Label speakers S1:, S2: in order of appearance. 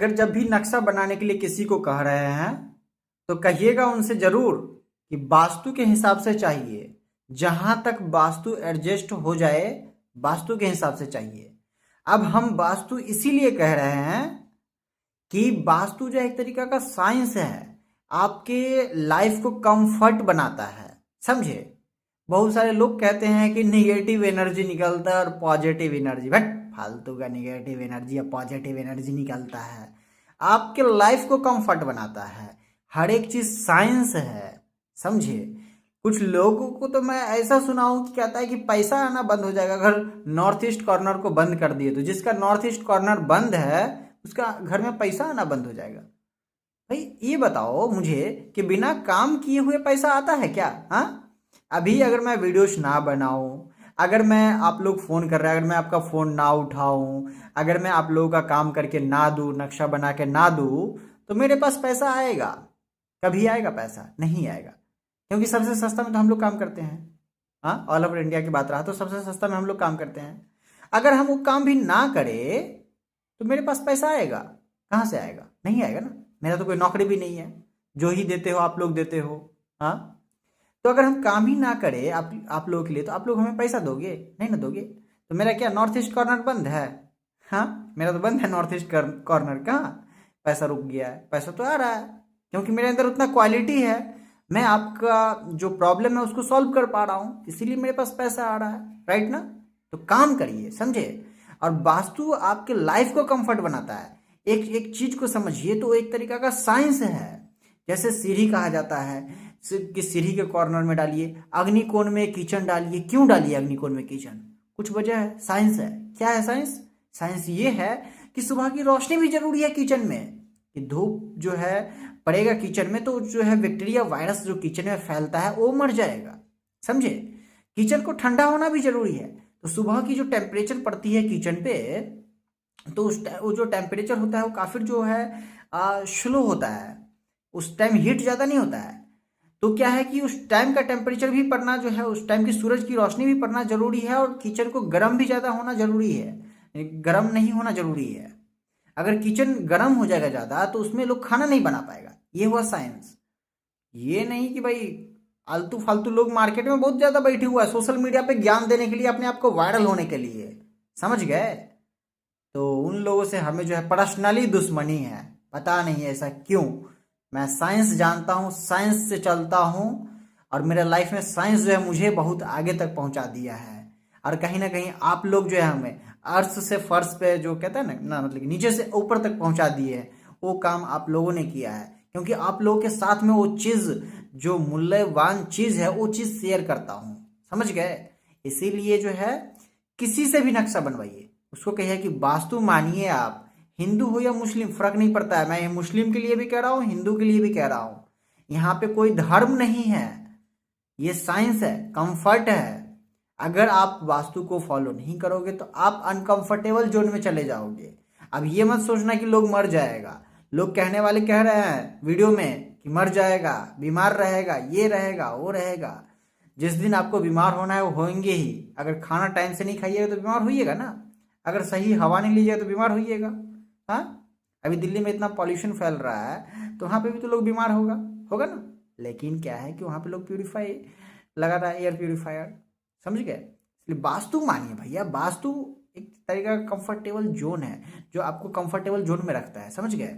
S1: अगर जब भी नक्शा बनाने के लिए किसी को कह रहे हैं तो कहिएगा उनसे जरूर कि वास्तु के हिसाब से चाहिए। जहां तक वास्तु एडजस्ट हो जाए वास्तु के हिसाब से चाहिए। अब हम वास्तु इसीलिए कह रहे हैं कि वास्तु जो एक तरीका का साइंस है, आपके लाइफ को कंफर्ट बनाता है। समझे? बहुत सारे लोग कहते हैं कि निगेटिव एनर्जी निकलता है और पॉजिटिव एनर्जी, बट फालतू का निगेटिव एनर्जी या पॉजिटिव एनर्जी निकलता है। आपके लाइफ को कंफर्ट बनाता है। हर एक चीज साइंस है। समझे? कुछ लोगों को तो मैं ऐसा सुना हूं कि कहता है कि पैसा आना बंद हो जाएगा अगर नॉर्थ ईस्ट कॉर्नर को बंद कर दिए तो। जिसका नॉर्थ ईस्ट कॉर्नर बंद है उसका घर में पैसा आना बंद हो जाएगा। भाई ये बताओ मुझे कि बिना काम किए हुए पैसा आता है क्या? हाँ, अभी अगर मैं वीडियोस ना बनाऊं, अगर मैं आप लोग फोन कर रहे हैं, अगर मैं आपका फोन ना उठाऊं, अगर मैं आप लोगों का काम करके ना दूं, नक्शा बना के ना दूं, तो मेरे पास पैसा आएगा? कभी आएगा पैसा? नहीं आएगा। क्योंकि सबसे सस्ता में तो हम लोग काम करते हैं। हाँ, ऑल ओवर इंडिया की बात रहा तो सबसे सस्ता में हम लोग काम करते हैं। अगर हम वो काम भी ना करें तो मेरे पास पैसा आएगा? कहाँ से आएगा? नहीं आएगा ना। मेरा तो कोई नौकरी भी नहीं है, जो ही देते हो आप लोग देते हो। हाँ, तो अगर हम काम ही ना करें आप लोगों के लिए तो आप लोग हमें पैसा दोगे? नहीं ना दोगे। तो मेरा क्या नॉर्थ ईस्ट कॉर्नर बंद है? हाँ, मेरा तो बंद है नॉर्थ ईस्ट कॉर्नर। कहाँ पैसा रुक गया है? पैसा तो आ रहा है क्योंकि मेरे अंदर उतना क्वालिटी है। मैं आपका जो प्रॉब्लम है उसको सॉल्व कर पा रहा हूँ, इसीलिए मेरे पास पैसा आ रहा है। राइट ना? तो काम करिए। समझे? और वास्तु आपके लाइफ को कंफर्ट बनाता है। एक एक चीज को समझिए तो एक तरीका का साइंस है। जैसे सीढ़ी कहा जाता है कि सीढ़ी के कॉर्नर में डालिए, अग्निकोण में किचन डालिए। क्यों डालिए अग्निकोण में किचन? कुछ वजह है, साइंस है। क्या है साइंस? साइंस ये है कि सुबह की रोशनी भी जरूरी है किचन में। कि धूप जो है पड़ेगा किचन में तो जो है बैक्टीरिया वायरस जो किचन में फैलता है वो मर जाएगा। समझे? किचन को ठंडा होना भी जरूरी है। तो सुबह की जो टेम्परेचर पड़ती है किचन पे, तो वो जो टेम्परेचर होता है वो काफी जो है स्लो होता है। उस टाइम हीट ज्यादा नहीं होता है। तो क्या है कि उस टाइम का टेम्परेचर भी पड़ना जो है, उस टाइम की सूरज की रोशनी भी पड़ना जरूरी है। और किचन को गर्म भी ज्यादा होना जरूरी है, गर्म नहीं होना जरूरी है। अगर किचन गर्म हो जाएगा ज्यादा तो उसमें लोग खाना नहीं बना पाएगा। ये हुआ साइंस। ये नहीं कि भाई आलतू फालतू लोग मार्केट में बहुत ज्यादा बैठे हुआ है सोशल मीडिया पे ज्ञान देने के लिए, अपने आप को वायरल होने के लिए। समझ गए? तो उन लोगों से हमें जो है पर्सनली दुश्मनी है। पता नहीं ऐसा क्यों। मैं साइंस जानता हूँ, साइंस से चलता हूँ, और मेरे लाइफ में साइंस जो है मुझे बहुत आगे तक पहुंचा दिया है। और कहीं ना कहीं आप लोग जो है हमें अर्थ से फर्श पे जो कहते हैं ना मतलब कि नीचे से ऊपर तक पहुंचा दिए है। वो काम आप लोगों ने किया है क्योंकि आप लोगों के साथ में वो चीज जो मूल्यवान चीज है वो चीज शेयर करता हूँ। समझ गए? इसीलिए जो है किसी से भी नक्शा बनवाइए, उसको कहिए कि वास्तु मानिए। आप हिंदू हो या मुस्लिम फर्क नहीं पड़ता है। मैं ये मुस्लिम के लिए भी कह रहा हूँ, हिंदू के लिए भी कह रहा हूँ। यहाँ पे कोई धर्म नहीं है, ये साइंस है, कंफर्ट है। अगर आप वास्तु को फॉलो नहीं करोगे तो आप अनकंफर्टेबल जोन में चले जाओगे। अब ये मत सोचना कि लोग मर जाएगा। लोग कहने वाले कह रहे हैं वीडियो में कि मर जाएगा, बीमार रहेगा, ये रहेगा, वो रहेगा। जिस दिन आपको बीमार होना है वो होंगे ही। अगर खाना टाइम से नहीं खाइएगा तो बीमार होइएगा ना। अगर सही हवा नहीं लीजिएगा तो बीमार होइएगा। हाँ, अभी दिल्ली में इतना पॉल्यूशन फैल रहा है तो वहाँ पे भी तो लोग बीमार होगा होगा ना। लेकिन क्या है कि वहाँ पे लोग प्यूरिफाई लगा रहा है, एयर प्यूरिफायर। समझ गए? इसलिए वास्तु मानिए भैया। वास्तु एक तरीका का कंफर्टेबल जोन है जो आपको कंफर्टेबल जोन में रखता है। समझ गए?